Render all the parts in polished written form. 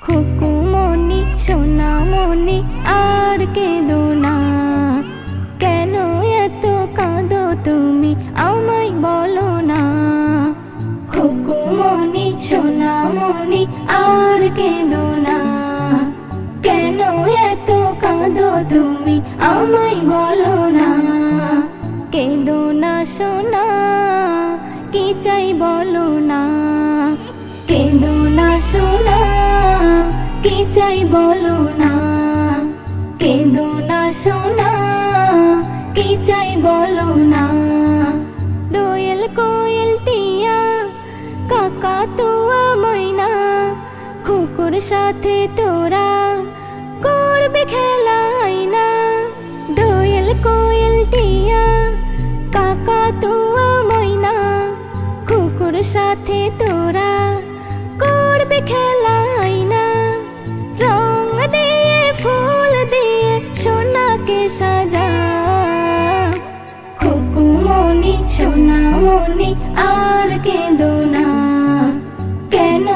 খুকুমনি সোনামনি আর কেঁদো না, কেন এত কাঁদো তুমি আমায় বলো না। খুকুমনি সোনামনি আর কেঁদো না, কেন এত কাঁদো তুমি আমায় বলো না। কেঁদো না সোনা, কি চাই বলো না। কেঁদো না সোনা, কি চাই বলো না। কেঁদো না সোনা, কি চাই বলো না। দোয়েল কোয়েল টিয়া কাকাতুয়া ময়না, কুকুর সাথে তোরা করবে খেলা আয়না। দোয়েল কোয়েল টিয়া কাকাতুয়া ময়না, কুকুর সাথে তোরা করবে খেলা আয়না। রং দিয়ে ফুল দিয়ে সোনাকে সাজা। খুকুমনি সোনামনি আর কেঁদো না, কেন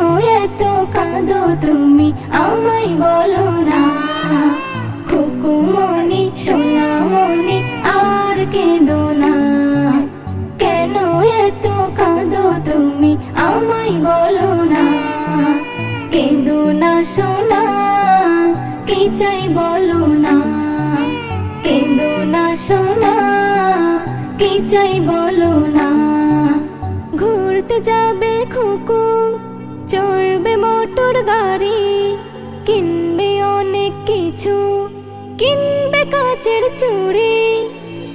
এত কাঁদো তুমি আমায় বলো না। খুকুমনি সোনামনি আর কেঁদো না, কেন এত কাঁদো তুমি আমায় বলো না। কেঁদো না সোনা, কি চাই বলো না। কেঁদো না সোনা, কি চাই বলো না। ঘুরতে যাবে খুকু, চড়বে মোটর গাড়ি, কিনবে অনেক কিছু, কিনবে কাচের চুড়ি।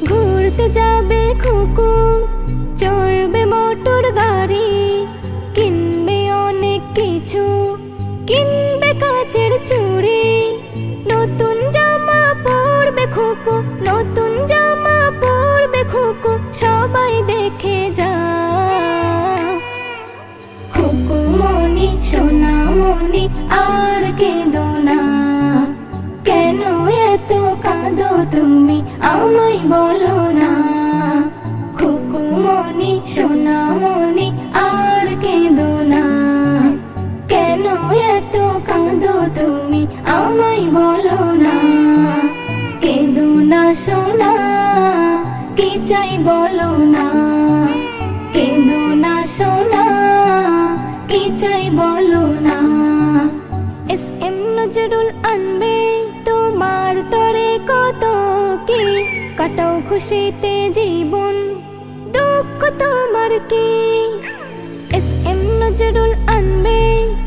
ঘুরতে যাবে খুকু, চড়বে মোটর গাড়ি, কিনবে অনেক কিছু, কিনবে কাচের চুড়ি। নতুন জামা পরবে খুকু, নতুন জামা পরবে খুকু, সবাই দেখে যা। খুকুমনি সোনামনি আর কেঁদো না, কেন এত কাঁদো তুমি আমায় বলো না। খুকুমনি সোনামনি আর কেঁদো না, কেন এত কাঁদো তুমি আমায় বলো না। কেঁদো না সোনা, কি চাই বলো না। কেঁদো না সোনা, কি চাই বলো না। এস.এম. নজরুল আনবে তোমার তরে কত কি, কাটাও খুশিতে জীবন, দুঃখ তোমার কি। এস.এম. নজরুল আনবে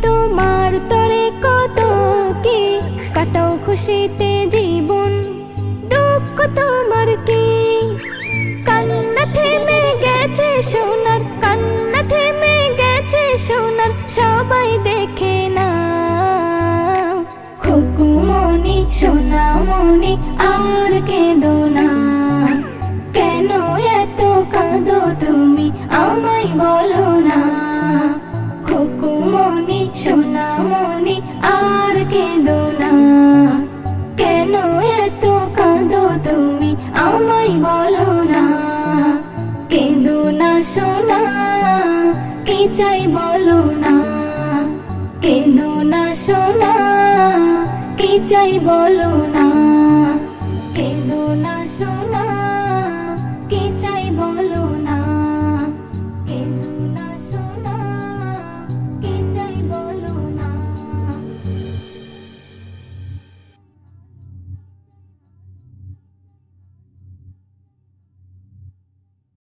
তোমার তরে কত কি, কাটাও খুশিতে জীবন, দুঃখ তোমার কি। কান্না থেমে গেছে সোনার, কান্না থেমে গেছে সোনার, সবাই দেখে না। খুকুমনি সোনামনি আর কেঁদো না, কেন এত কাঁদো তুমি আমায় বলো না। খুকুমনি সোনামনি আর কেঁদো না, কেন এত কাঁদো তুমি আমায় বলো না। কেঁদো না সোনা, কি চাই বলো না। কেঁদো না সোনা, কি চাই বলো না।